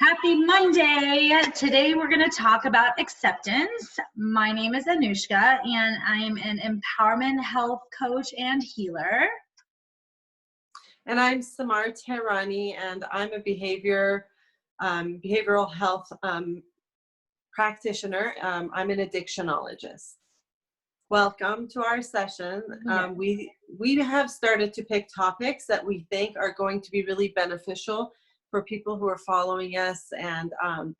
Happy Monday! Today we're going to talk about acceptance. My name is Anuschka and I'm an empowerment health coach and healer. And I'm Samar Tehrani, and I'm a behavioral health practitioner. I'm an addictionologist. Welcome to our session. We have started to pick topics that we think are going to be really beneficial for people who are following us, and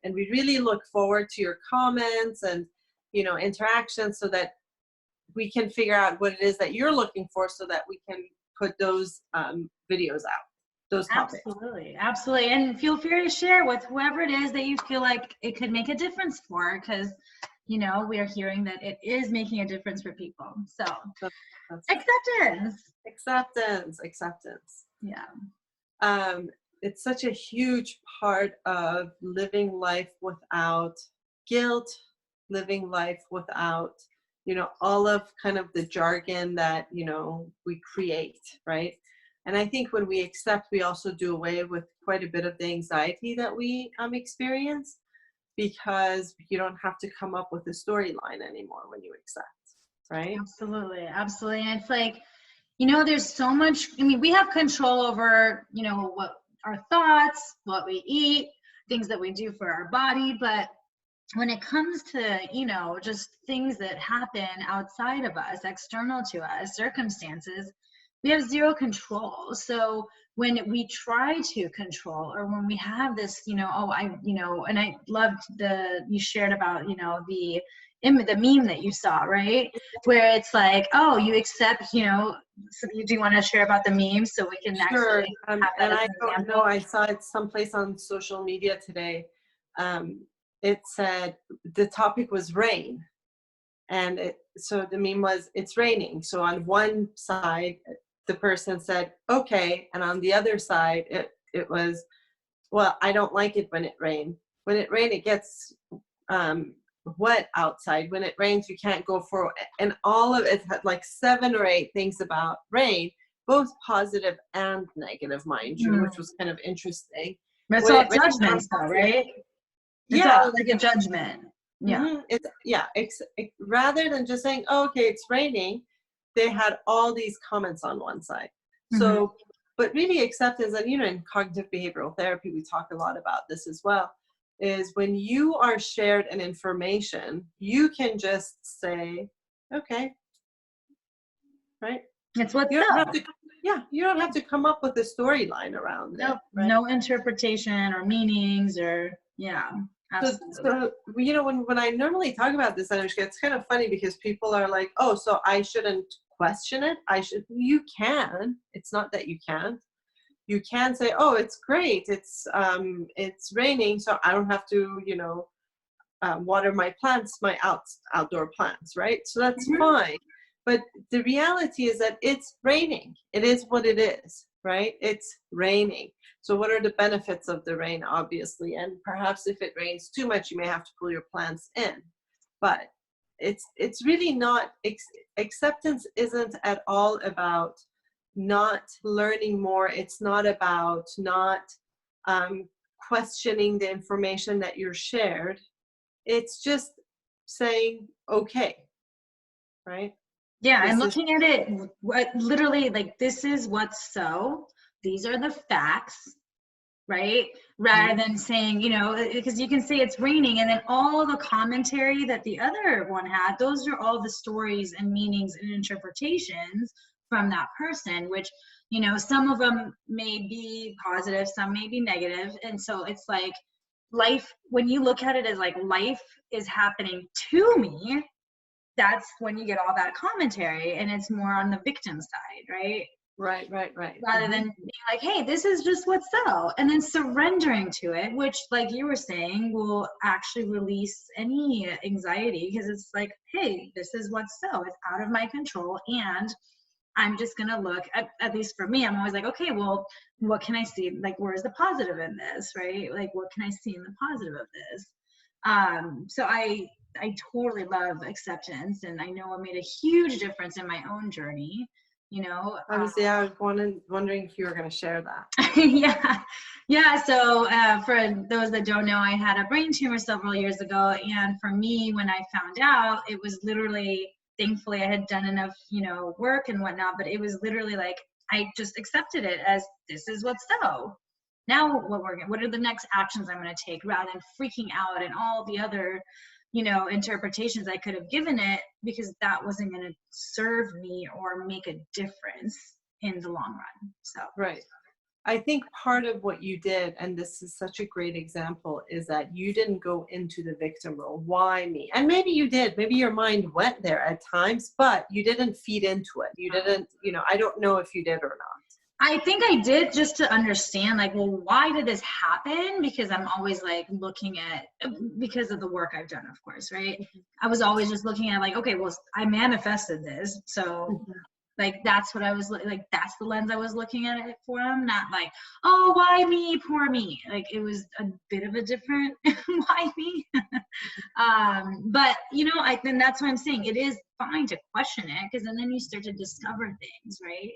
we really look forward to your comments and interactions so that we can figure out what it is that you're looking for, so that we can put those videos out, those topics. Absolutely. And feel free to share with whoever it is that you feel like it could make a difference for, because we are hearing that it is making a difference for people. So Acceptance. Yeah. It's such a huge part of living life without guilt, living life without all of kind of the jargon that we create, right? And I think when we accept, we also do away with quite a bit of the anxiety that we experience, because you don't have to come up with a storyline anymore when you accept, right? Absolutely. And it's like, there's so much, we have control over, what our thoughts, what we eat, things that we do for our body, but when it comes to, just things that happen outside of us, external to us, circumstances, we have zero control. So when we try to control, or when we have this, and I loved you shared about, the meme that you saw, right? Where it's like, oh, you accept, so you do want to share about the meme so we can Sure. actually have that and as I an don't example? know, I saw it someplace on social media today. It said the topic was rain, and so the meme was, it's raining. So on one side, the person said, okay, and on the other side, it was, well, I don't like it when it rains. When it rains, it gets wet outside. When it rains, you can't go for it. And all of it had like 7 or 8 things about rain, both positive and negative, mind you, which was kind of interesting. It's all judgments though, right? It's all like a judgment. Yeah. Rather than just saying, oh, okay, it's raining, they had all these comments on one side. So, but really acceptance, and in cognitive behavioral therapy, we talk a lot about this as well, is when you are shared an information, you can just say, okay, right? It's what's you don't up. have to, you don't have to come up with a storyline around it. Right? No interpretation or meanings or So when I normally talk about this, Anuschka, it's kind of funny because people are like, oh, so I shouldn't question it. You can. It's not that you can't. You can say, oh, it's great. It's raining, so I don't have to, water my plants, my outdoor plants, right? So that's fine. But the reality is that it's raining. It is what it is, right? It's raining. So what are the benefits of the rain, obviously? And perhaps if it rains too much, you may have to pull your plants in. But it's really not, acceptance isn't at all about not learning more. It's not about not questioning the information that you're shared. It's just saying, okay, right? Yeah, I'm looking at it literally like, this is what's so, these are the facts, right? Rather than saying, because you can say it's raining and then all the commentary that the other one had, those are all the stories and meanings and interpretations from that person, which, some of them may be positive, some may be negative. And so it's like life, when you look at it as like life is happening to me, that's when you get all that commentary, and it's more on the victim side, right? Right. Rather than being like, hey, this is just what's so, and then surrendering to it, which, like you were saying, will actually release any anxiety, because it's like, hey, this is what's so, it's out of my control, and I'm just gonna look at least for me, I'm always like, okay, well, what can I see? Like, where's the positive in this, right? Like, what can I see in the positive of this? So I totally love acceptance, and I know it made a huge difference in my own journey. you know. I was wondering if you were going to share that. Yeah. So for those that don't know, I had a brain tumor several years ago, and for me, when I found out, it was literally, thankfully, I had done enough, you know, work and whatnot, but it was literally like I just accepted it as this is what's so. Now what are the next actions I'm going to take, rather than freaking out and all the other, you know, interpretations I could have given it, because that wasn't going to serve me or make a difference in the long run. So right. I think part of what you did, and this is such a great example, is that you didn't go into the victim role. Why me? And maybe you did. Maybe your mind went there at times, but you didn't feed into it. You didn't, you know, I don't know if you did or not. I think I did, just to understand, like, well, why did this happen? Because I'm always like looking at, because of the work I've done, of course, right? I was always just looking at like, okay, well, I manifested this. So like, that's what I was like, that's the lens I was looking at it from, not like, oh, why me, poor me. Like, it was a bit of a different why me. But you know, then that's what I'm saying. It is fine to question it, because then you start to discover things, right?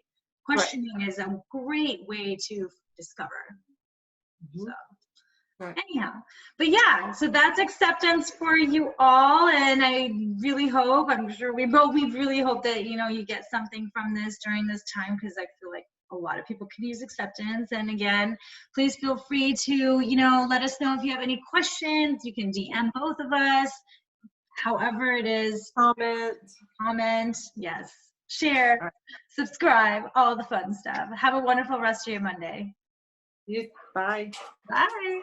Questioning is a great way to discover. So anyhow, but yeah, so that's acceptance for you all, and I really hope, I'm sure we really hope that, you know, you get something from this during this time, because I feel like a lot of people could use acceptance. And again, please feel free to, you know, let us know if you have any questions. You can DM both of us, however it is. Comment, yes. Share, subscribe, all the fun stuff. Have a wonderful rest of your Monday. Bye. Bye.